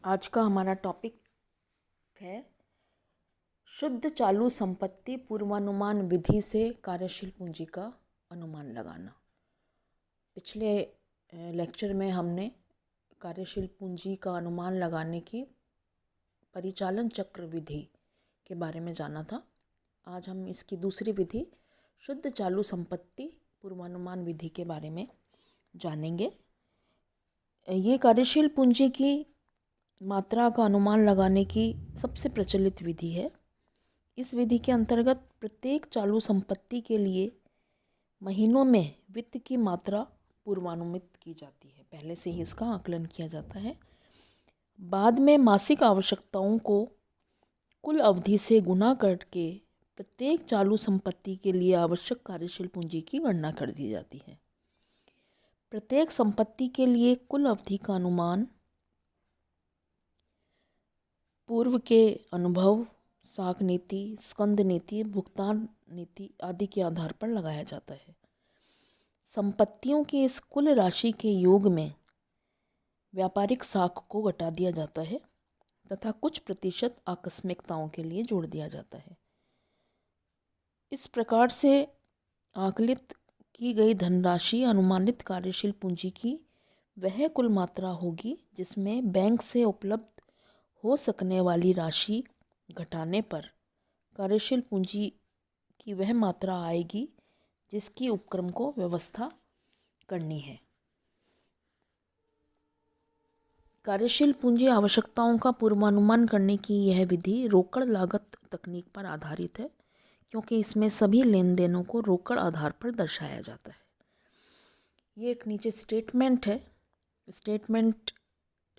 आज का हमारा टॉपिक है शुद्ध चालू संपत्ति पूर्वानुमान विधि से कार्यशील पूंजी का अनुमान लगाना। पिछले लेक्चर में हमने कार्यशील पूंजी का अनुमान लगाने की परिचालन चक्र विधि के बारे में जाना था। आज हम इसकी दूसरी विधि शुद्ध चालू संपत्ति पूर्वानुमान विधि के बारे में जानेंगे। ये कार्यशील पूंजी की मात्रा का अनुमान लगाने की सबसे प्रचलित विधि है। इस विधि के अंतर्गत प्रत्येक चालू संपत्ति के लिए महीनों में वित्त की मात्रा पूर्वानुमित की जाती है। पहले से ही इसका आकलन किया जाता है। बाद में मासिक आवश्यकताओं को कुल अवधि से गुणा करके प्रत्येक चालू संपत्ति के लिए आवश्यक कार्यशील पूंजी की गणना कर दी जाती है। प्रत्येक संपत्ति के लिए कुल अवधि का अनुमान पूर्व के अनुभव, साख नीति, स्कंद नीति, भुगतान नीति आदि के आधार पर लगाया जाता है। संपत्तियों की इस कुल राशि के योग में व्यापारिक साख को घटा दिया जाता है तथा कुछ प्रतिशत आकस्मिकताओं के लिए जोड़ दिया जाता है। इस प्रकार से आकलित की गई धनराशि अनुमानित कार्यशील पूंजी की वह कुल मात्रा होगी जिसमें बैंक से उपलब्ध हो सकने वाली राशि घटाने पर कार्यशील पूंजी की वह मात्रा आएगी जिसकी उपक्रम को व्यवस्था करनी है। कार्यशील पूंजी आवश्यकताओं का पूर्वानुमान करने की यह विधि रोकड़ लागत तकनीक पर आधारित है, क्योंकि इसमें सभी लेन देनों को रोकड़ आधार पर दर्शाया जाता है। ये एक नीचे स्टेटमेंट है, statement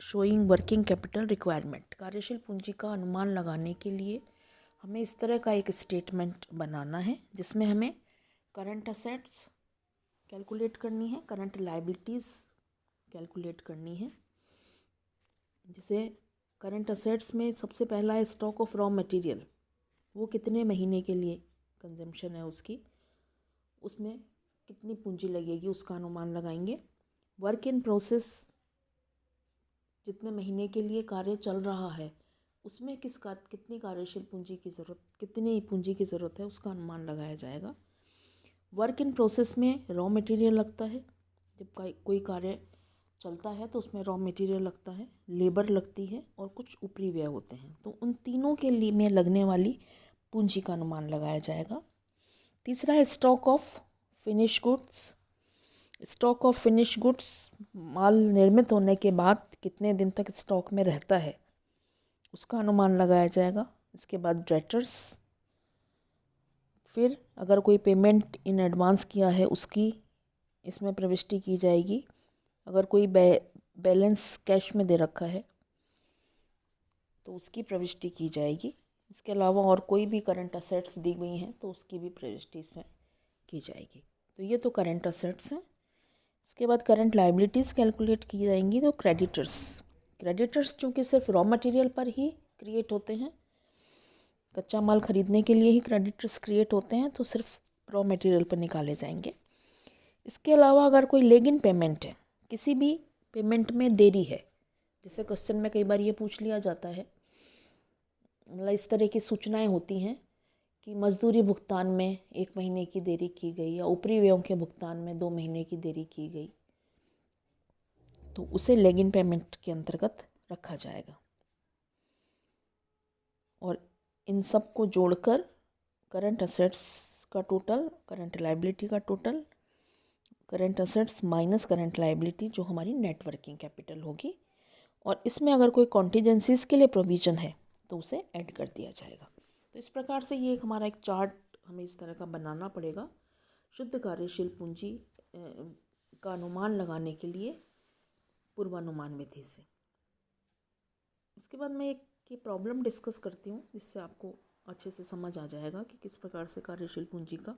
showing working capital requirement. कार्यशील पूंजी का अनुमान लगाने के लिए हमें इस तरह का एक स्टेटमेंट बनाना है जिसमें हमें करंट असेट्स कैलकुलेट करनी है, करंट लायबिलिटीज़ कैलकुलेट करनी है। जैसे करंट असेट्स में सबसे पहला है स्टॉक ऑफ रॉ मटेरियल, वो कितने महीने के लिए कंजम्पशन है उसकी, उसमें कितनी पूंजी लगेगी उसका अनुमान लगाएंगे। वर्क इन प्रोसेस, जितने महीने के लिए कार्य चल रहा है उसमें कितनी कार्यशील पूंजी की ज़रूरत, कितनी पूंजी की ज़रूरत है उसका अनुमान लगाया जाएगा। वर्क इन प्रोसेस में रॉ मटेरियल लगता है, जब कोई कार्य चलता है तो उसमें रॉ मटेरियल लगता है, लेबर लगती है और कुछ ऊपरी व्यय होते हैं। तो उन तीनों के लिए में लगने वाली पूंजी का अनुमान लगाया जाएगा। तीसरा है stock of finish goods. Stock of finish goods, माल निर्मित होने के बाद कितने दिन तक स्टॉक में रहता है उसका अनुमान लगाया जाएगा। इसके बाद डेटर्स, फिर अगर कोई पेमेंट इन एडवांस किया है उसकी इसमें प्रविष्टि की जाएगी। अगर कोई बैलेंस कैश में दे रखा है तो उसकी प्रविष्टि की जाएगी। इसके अलावा और कोई भी करंट असेट्स दी गई हैं तो उसकी भी प्रविष्टि इसमें की जाएगी। तो ये तो करंट असेट्स हैं। इसके बाद करंट लायबिलिटीज़ कैलकुलेट की जाएंगी। तो क्रेडिटर्स चूँकि सिर्फ रॉ मटेरियल पर ही क्रिएट होते हैं, कच्चा माल खरीदने के लिए ही क्रेडिटर्स क्रिएट होते हैं, तो सिर्फ रॉ मटेरियल पर निकाले जाएंगे। इसके अलावा अगर कोई लेग इन पेमेंट है, किसी भी पेमेंट में देरी है, जैसे क्वेश्चन में कई बार ये पूछ लिया जाता है, मतलब इस तरह की सूचनाएं होती हैं कि मजदूरी भुगतान में 1 महीने की देरी की गई या ऊपरी व्ययों के भुगतान में 2 महीने की देरी की गई, तो उसे लेग इन पेमेंट के अंतर्गत रखा जाएगा। और इन सब को जोड़कर करंट असेट्स का टोटल, करंट लायबिलिटी का total, current assets minus current liability जो हमारी नेट वर्किंग कैपिटल होगी, और इसमें अगर कोई कॉन्टीजेंसीज के लिए प्रोविज़न है तो उसे ऐड कर दिया जाएगा। तो इस प्रकार से ये हमारा एक चार्ट हमें इस तरह का बनाना पड़ेगा शुद्ध कार्यशील पूंजी का अनुमान लगाने के लिए पूर्वानुमान विधि से। इसके बाद मैं एक प्रॉब्लम डिस्कस करती हूँ जिससे आपको अच्छे से समझ आ जाएगा कि किस प्रकार से कार्यशील पूंजी का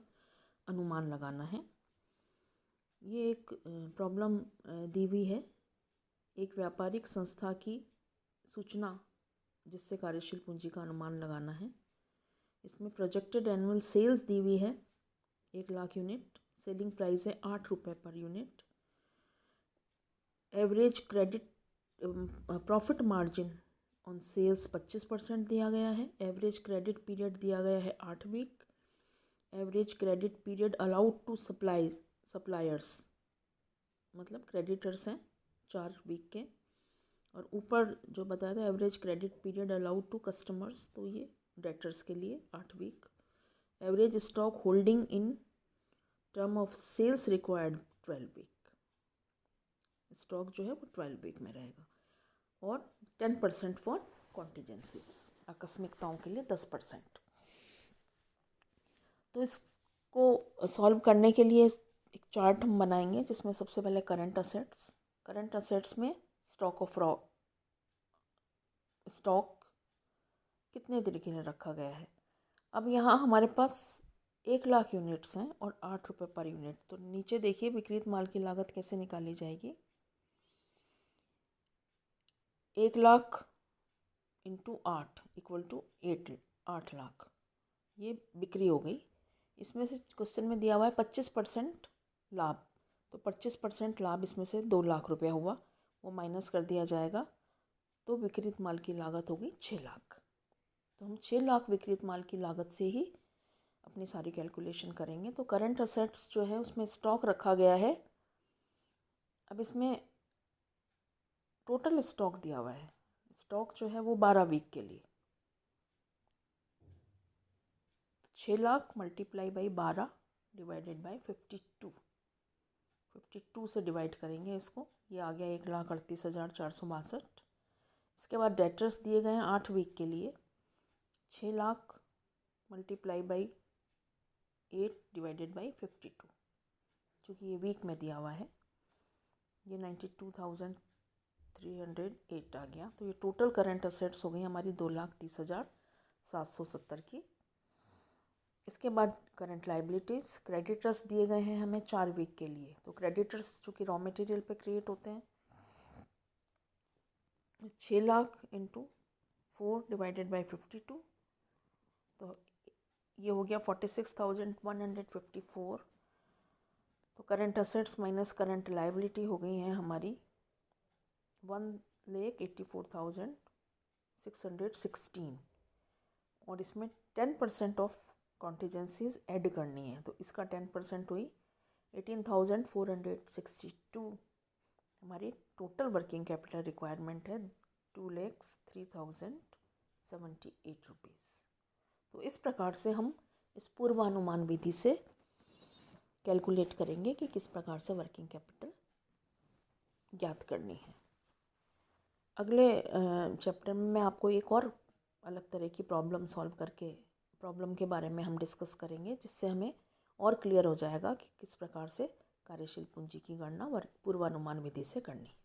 अनुमान लगाना है। ये एक प्रॉब्लम दी हुई है, एक व्यापारिक संस्था की सूचना जिससे कार्यशील पूंजी का अनुमान लगाना है। इसमें प्रोजेक्टेड एनुअल सेल्स दी हुई है 1 लाख यूनिट, सेलिंग प्राइस है 8 रुपये पर unit, average credit profit margin on sales 25% दिया गया है। एवरेज क्रेडिट पीरियड दिया गया है 8 week. Average credit period allowed to suppliers, मतलब क्रेडिटर्स हैं 4 वीक के। और ऊपर जो बताया था average credit period allowed to customers, तो ये डेटर्स के लिए 8 week. Average stock holding in term of sales required 12 week. Stock जो है वो 12 वीक में रहेगा। और 10% फॉर कॉन्टीजेंसीज, आकस्मिकताओं के लिए 10%। तो इसको सॉल्व करने के लिए एक चार्ट हम बनाएंगे जिसमें सबसे पहले करंट असेट्स में स्टॉक कितने दिन के लिए रखा गया है। अब यहाँ हमारे पास 1,00,000 यूनिट्स हैं और 8 रुपये पर यूनिट। तो नीचे देखिए विक्रीत माल की लागत कैसे निकाली जाएगी। 1,00,000 इंटू 8 इक्वल टू 8 लाख, ये बिक्री हो गई। इसमें से क्वेश्चन में दिया हुआ है 25% लाभ, तो 25% लाभ इसमें से 2 लाख रुपया हुआ, वो माइनस कर दिया जाएगा। तो विक्रीत माल की लागत होगी 6 लाख। तो हम 6 लाख विक्रीत माल की लागत से ही अपनी सारी कैलकुलेशन करेंगे। तो करंट असेट्स जो है उसमें स्टॉक रखा गया है। अब इसमें टोटल स्टॉक दिया हुआ है, स्टॉक जो है वो 12 वीक के लिए। 6 lakh multiply by 12 divided by 52, 52 से डिवाइड करेंगे इसको, ये आ गया 1,38,462। इसके बाद डेटर्स दिए गए हैं 8 वीक के लिए। 6 lakh multiply by 8 divided by 52, चूँकि ये वीक में दिया हुआ है, ये 92,308 आ गया। तो ये टोटल करंट असेट्स हो गई हमारी 2,30,770 की। इसके बाद करंट लाइबिलिटीज़, क्रेडिटर्स दिए गए हैं हमें 4 वीक के लिए। तो क्रेडिटर्स चूँकि रॉ मटेरियल पे क्रिएट होते हैं, 6 लाख इंटू 4 डिवाइडेड बाई 52, तो ये हो गया 46,154। तो current assets minus current liability हो गई हैं हमारी 1,84,616। और इसमें 10% ऑफ कॉन्टीजेंसीज ऐड करनी है, तो इसका 10% हुई 18,462। हमारी टोटल वर्किंग कैपिटल रिक्वायरमेंट है 2,03,078 रुपीज़। तो इस प्रकार से हम इस पूर्वानुमान विधि से कैलकुलेट करेंगे कि किस प्रकार से वर्किंग कैपिटल ज्ञात करनी है। अगले चैप्टर में मैं आपको एक और अलग तरह की प्रॉब्लम सॉल्व करके प्रॉब्लम के बारे में हम डिस्कस करेंगे, जिससे हमें और क्लियर हो जाएगा कि किस प्रकार से कार्यशील पूंजी की गणना पूर्वानुमान विधि से करनी है।